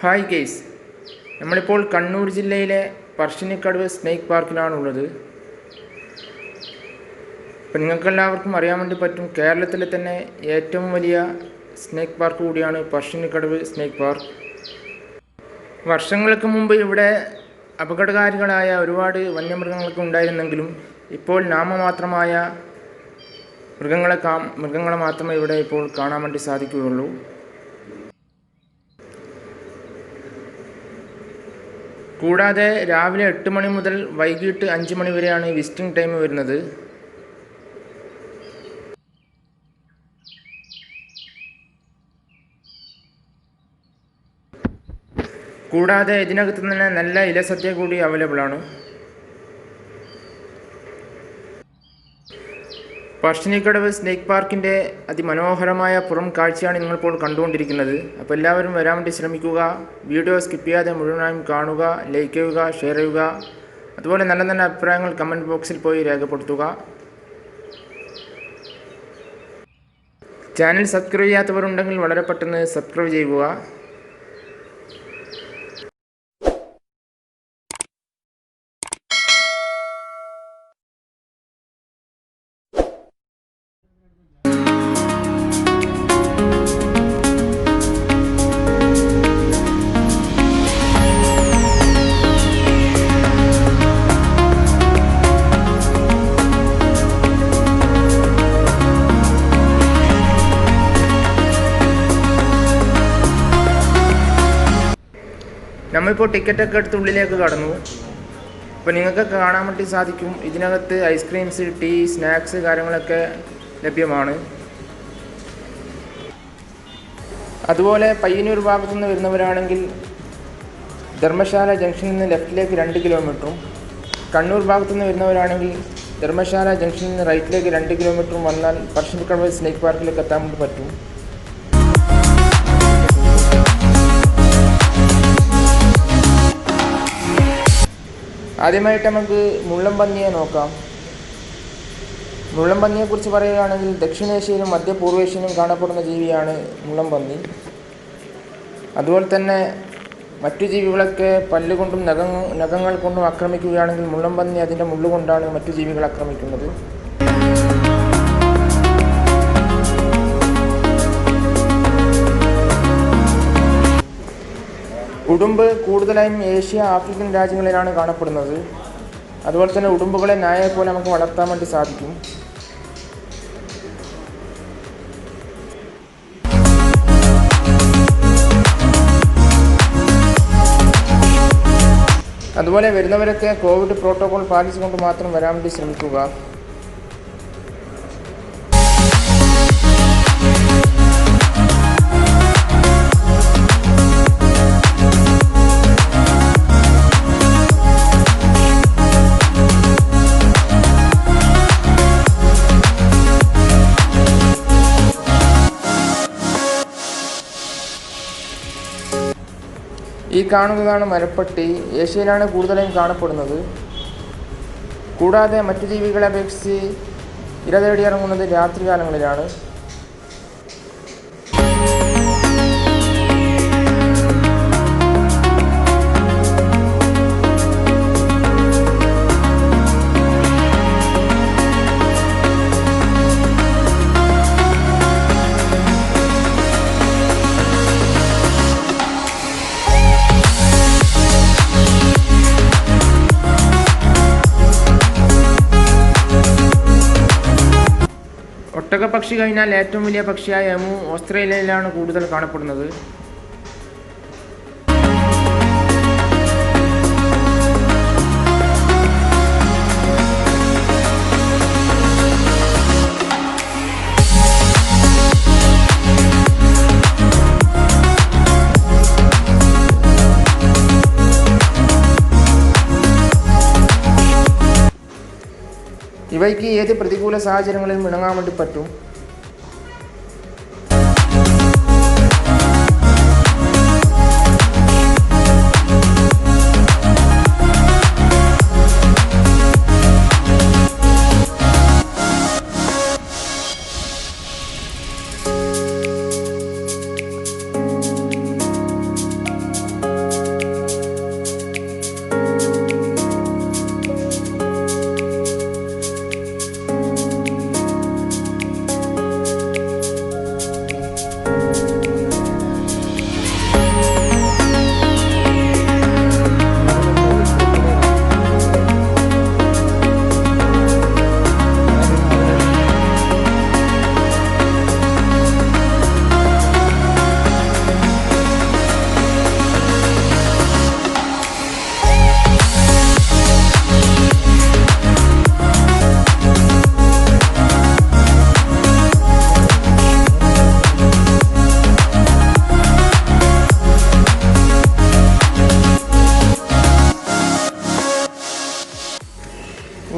Hi guys, നമ്മളിപ്പോൾ കണ്ണൂർ ജില്ലയിലെ Parassinikkadavu snake പാർക്കിലാണുള്ളത്. ഇപ്പം നിങ്ങൾക്കെല്ലാവർക്കും അറിയാൻ വേണ്ടി പറ്റും, കേരളത്തിലെ തന്നെ ഏറ്റവും വലിയ സ്നേക്ക് പാർക്ക് കൂടിയാണ് പറശ്ശിനിക്കടവ് സ്നേക്ക് പാർക്ക്. വർഷങ്ങൾക്ക് മുമ്പ് ഇവിടെ അപകടകാരികളായ ഒരുപാട് വന്യമൃഗങ്ങളൊക്കെ ഉണ്ടായിരുന്നെങ്കിലും ഇപ്പോൾ നാമമാത്രമായ മൃഗങ്ങളെ മാത്രമേ ഇവിടെ ഇപ്പോൾ കാണാൻ വേണ്ടി സാധിക്കുകയുള്ളൂ. കൂടാതെ രാവിലെ 8 മണി മുതൽ വൈകിട്ട് 5 മണി വരെയാണ് വിസിറ്റിംഗ് ടൈം വരുന്നത്. കൂടാതെ ഇതിനകത്ത് തന്നെ നല്ല ഇലസദ്യ കൂടി അവൈലബിൾ ആണ്. പറശ്ശിനിക്കടവ് സ്നേക്ക് പാർക്കിൻ്റെ അതിമനോഹരമായ പുറം കാഴ്ചയാണ് നിങ്ങളിപ്പോൾ കണ്ടുകൊണ്ടിരിക്കുന്നത്. അപ്പോൾ എല്ലാവരും വരാൻ വേണ്ടി ശ്രമിക്കുക. വീഡിയോ സ്കിപ്പ് ചെയ്യാതെ മുഴുവനായും കാണുക, ലൈക്ക് ചെയ്യുക, ഷെയർ ചെയ്യുക. അതുപോലെ നല്ല നല്ല അഭിപ്രായങ്ങൾ കമൻറ്റ് ബോക്സിൽ പോയി രേഖപ്പെടുത്തുക. ചാനൽ സബ്സ്ക്രൈബ് ചെയ്യാത്തവരുണ്ടെങ്കിൽ വളരെ പെട്ടെന്ന് സബ്സ്ക്രൈബ് ചെയ്യുക. നമ്മളിപ്പോൾ ടിക്കറ്റൊക്കെ എടുത്ത് ഉള്ളിലേക്ക് കടന്നു. അപ്പോൾ നിങ്ങൾക്ക് കാണാൻ വേണ്ടി സാധിക്കും, ഇതിനകത്ത് ഐസ്ക്രീംസ്, ടീ, സ്നാക്സ് കാര്യങ്ങളൊക്കെ ലഭ്യമാണ്. അതുപോലെ പയ്യന്നൂർ ഭാഗത്തു നിന്ന് വരുന്നവരാണെങ്കിൽ ധർമ്മശാല ജംഗ്ഷനിൽ നിന്ന് ലെഫ്റ്റിലേക്ക് 2 കിലോമീറ്ററും, കണ്ണൂർ ഭാഗത്തു നിന്ന് വരുന്നവരാണെങ്കിൽ ധർമ്മശാല ജംഗ്ഷനിൽ നിന്ന് റൈറ്റിലേക്ക് 2 കിലോമീറ്ററും വന്നാൽ പറശ്ശിനിക്കടവ് സ്നേക്ക് പാർക്കിലേക്ക് എത്താൻ വേണ്ടി പറ്റും. ആദ്യമായിട്ട് നമുക്ക് മുള്ളൻപന്നിയെ നോക്കാം. മുള്ളൻപന്നിയെക്കുറിച്ച് പറയുകയാണെങ്കിൽ ദക്ഷിണേഷ്യയിലും മധ്യപൂർവേഷ്യയിലും കാണപ്പെടുന്ന ജീവിയാണ് മുള്ളൻപന്നി. അതുപോലെ തന്നെ മറ്റു ജീവികളൊക്കെ പല്ലുകൊണ്ടും നഖങ്ങൾ കൊണ്ടും ആക്രമിക്കുകയാണെങ്കിൽ മുള്ളൻപന്നി അതിൻ്റെ മുള്ളുകൊണ്ടാണ് മറ്റു ജീവികൾ ആക്രമിക്കുന്നത്. ഉടുമ്പ് കൂടുതലായും ഏഷ്യ, ആഫ്രിക്കൻ രാജ്യങ്ങളിലാണ് കാണപ്പെടുന്നത്. അതുപോലെ തന്നെ ഉടുമ്പുകളെ നായയെപ്പോലെ നമുക്ക് വളർത്താൻ വേണ്ടി സാധിക്കും. അതുപോലെ വരുന്നവരൊക്കെ കോവിഡ് പ്രോട്ടോകോൾ പാലിച്ചുകൊണ്ട് മാത്രം വരാൻ വേണ്ടി ശ്രമിക്കുക. ഈ കാണുന്നതാണ് മരപ്പട്ടി. ഏഷ്യയിലാണ് കൂടുതലായും കാണപ്പെടുന്നത്. കൂടാതെ മറ്റു ജീവികളെ അപേക്ഷിച്ച് ഇര തേടി ഇറങ്ങുന്നത് രാത്രികാലങ്ങളിലാണ്. ഒട്ടകപ്പക്ഷി കഴിഞ്ഞാൽ ഏറ്റവും വലിയ പക്ഷിയായ എമു ഓസ്ട്രേലിയയിലാണ് കൂടുതൽ കാണപ്പെടുന്നത്. ഇവയ്ക്ക് ഏത് പ്രതികൂല സാഹചര്യങ്ങളിലും ഇണങ്ങാൻ വേണ്ടി പറ്റും.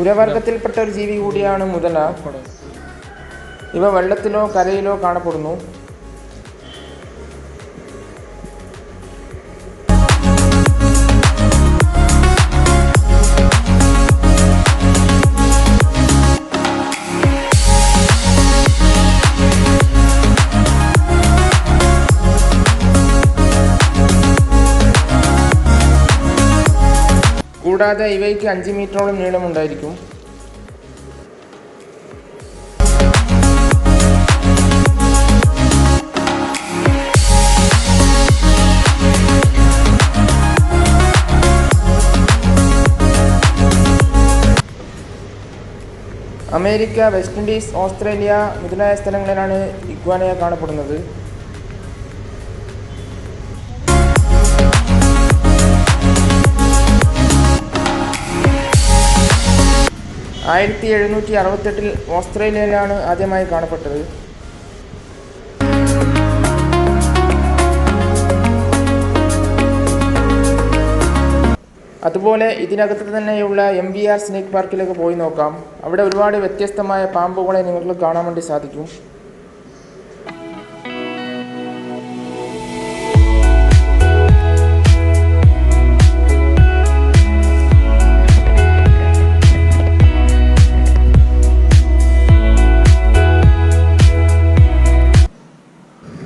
ഉരവർഗത്തിൽപ്പെട്ട ഒരു ജീവി കൂടിയാണ് മുതല. ഇവ വെള്ളത്തിലോ കരയിലോ കാണപ്പെടുന്നു. കൂടാതെ ഇവയ്ക്ക് 5 മീറ്ററോളം നീളമുണ്ടായിരിക്കും. അമേരിക്ക, വെസ്റ്റ് ഇൻഡീസ്, ഓസ്ട്രേലിയ മുതലായ സ്ഥലങ്ങളിലാണ് ഇഗ്വാനയെ കാണപ്പെടുന്നത്. 1768 ഓസ്ട്രേലിയയിലാണ് ആദ്യമായി കാണപ്പെട്ടത്. അതുപോലെ ഇതിനകത്ത് തന്നെയുള്ള MBR സ്നേക്ക് പാർക്കിലേക്ക് പോയി നോക്കാം. അവിടെ ഒരുപാട് വ്യത്യസ്തമായ പാമ്പുകളെ നിങ്ങൾക്ക് കാണാൻ വേണ്ടി സാധിക്കും.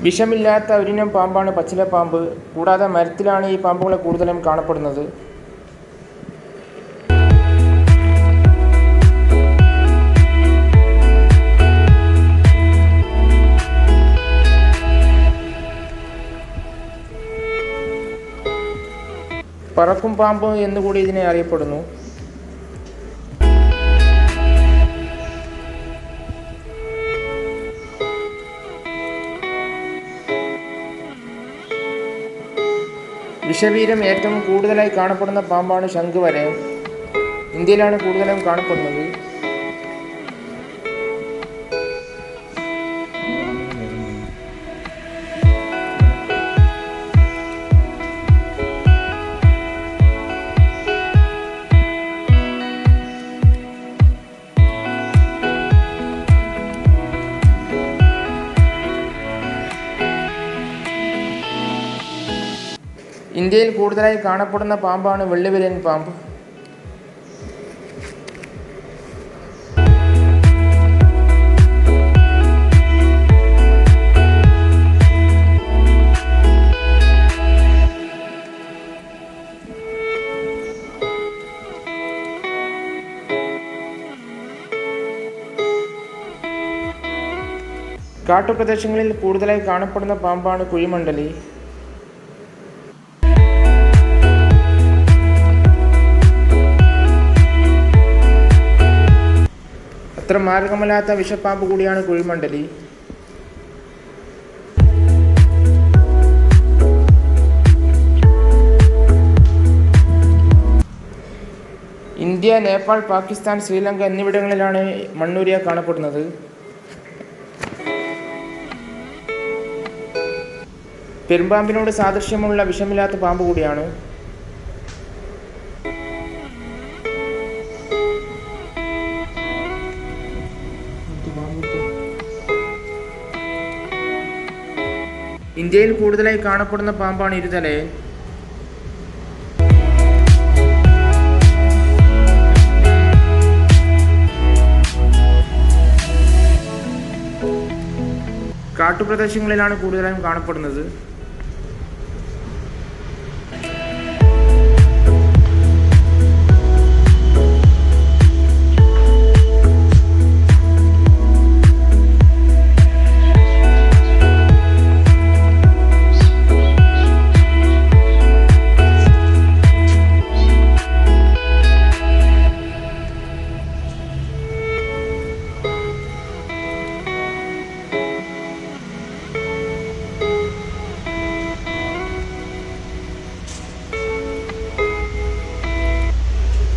വിഷമില്ലാത്ത ഒരിനം പാമ്പാണ് പച്ചിലപ്പാമ്പ്. കൂടാതെ മരത്തിലാണ് ഈ പാമ്പുകളെ കൂടുതലും കാണപ്പെടുന്നത്. പറക്കും പാമ്പ് എന്നുകൂടി ഇതിനെ അറിയപ്പെടുന്നു. വിഷവീര്യം ഏറ്റവും കൂടുതലായി കാണപ്പെടുന്ന പാമ്പാണ് ശംഖുവരയൻ. ഇന്ത്യയിലാണ് കൂടുതലും കാണപ്പെടുന്നത്. ഇന്ത്യയിൽ കൂടുതലായി കാണപ്പെടുന്ന പാമ്പാണ് വെള്ളിവിരയൻ പാമ്പ്. കാട്ടുപ്രദേശങ്ങളിൽ കൂടുതലായി കാണപ്പെടുന്ന പാമ്പാണ് കുഴിമണ്ഡലി. അത്ര മാരകമല്ലാത്ത വിഷപ്പാമ്പ് കൂടിയാണ് കുഴിമണ്ഡലി. ഇന്ത്യ, നേപ്പാൾ, പാകിസ്ഥാൻ, ശ്രീലങ്ക എന്നിവിടങ്ങളിലാണ് മണ്ണൂരിയ കാണപ്പെടുന്നത്. പെരുമ്പാമ്പിനോട് സാദൃശ്യമുള്ള വിഷമില്ലാത്ത പാമ്പ് കൂടിയാണ്. ഇന്ത്യയിൽ കൂടുതലായി കാണപ്പെടുന്ന പാമ്പാണ് ഇരുതലയൻ. കാട്ടുപ്രദേശങ്ങളിലാണ് കൂടുതലായും കാണപ്പെടുന്നത്.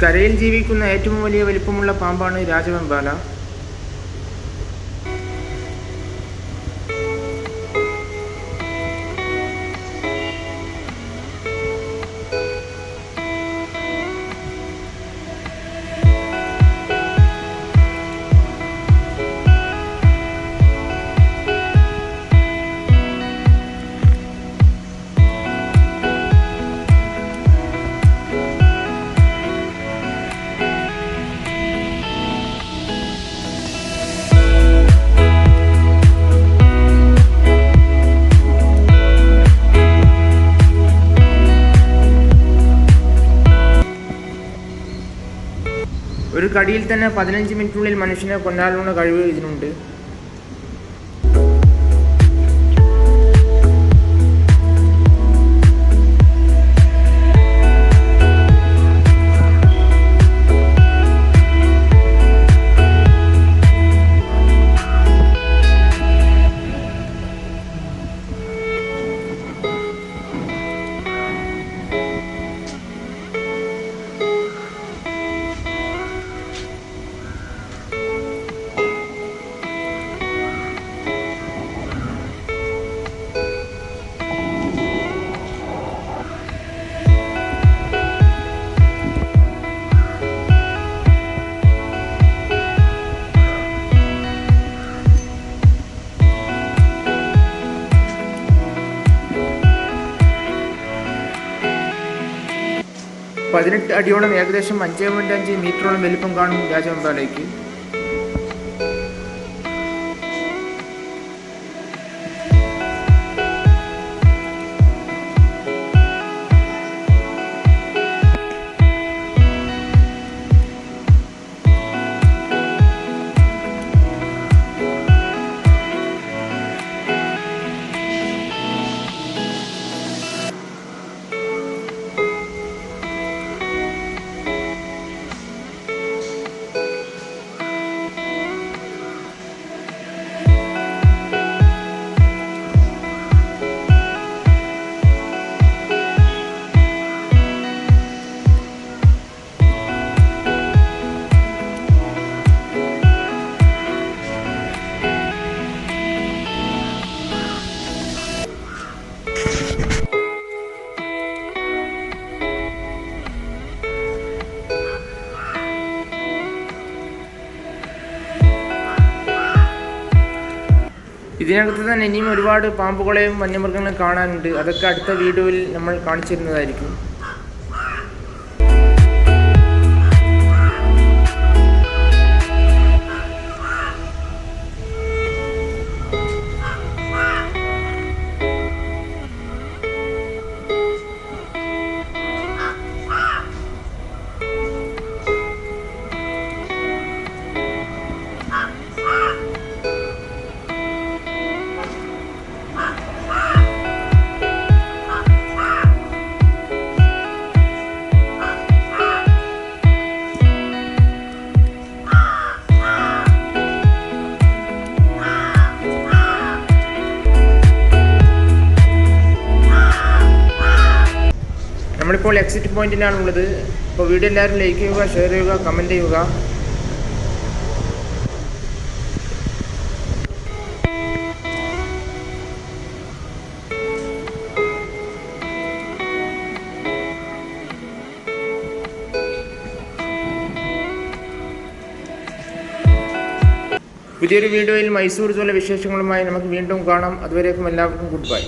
കരയിൽ ജീവിക്കുന്ന ഏറ്റവും വലിയ വലിപ്പമുള്ള പാമ്പാണ് രാജവെമ്പാല. ഒരു കടിയിൽ തന്നെ 15 മിനിറ്റിനുള്ളിൽ മനുഷ്യനെ കൊല്ലാനുള്ള കഴിവ് ഇതിനുണ്ട്. പതിനെട്ട് അടിയോളം ഏകദേശം 5.5 മീറ്ററോളം വലിപ്പം കാണും രാജവെമ്പാലയ്ക്ക്. ഇതിനകത്ത് തന്നെ ഇനിയും ഒരുപാട് പാമ്പുകളെയും വന്യമൃഗങ്ങളെയും കാണാനുണ്ട്. അതൊക്കെ അടുത്ത വീഡിയോയിൽ നമ്മൾ കാണിച്ചു തരുന്നതായിരിക്കും. നമ്മളിപ്പോൾ എക്സിറ്റ് പോയിന്റിലാണുള്ളത്. അപ്പോൾ വീഡിയോ എല്ലാവരും ലൈക്ക് ചെയ്യുക, ഷെയർ ചെയ്യുക, കമൻറ്റ് ചെയ്യുക. പുതിയൊരു വീഡിയോയിൽ മൈസൂർ പോലെ വിശേഷങ്ങളുമായി നമുക്ക് വീണ്ടും കാണാം. അതുവരേക്കും എല്ലാവർക്കും ഗുഡ് ബൈ.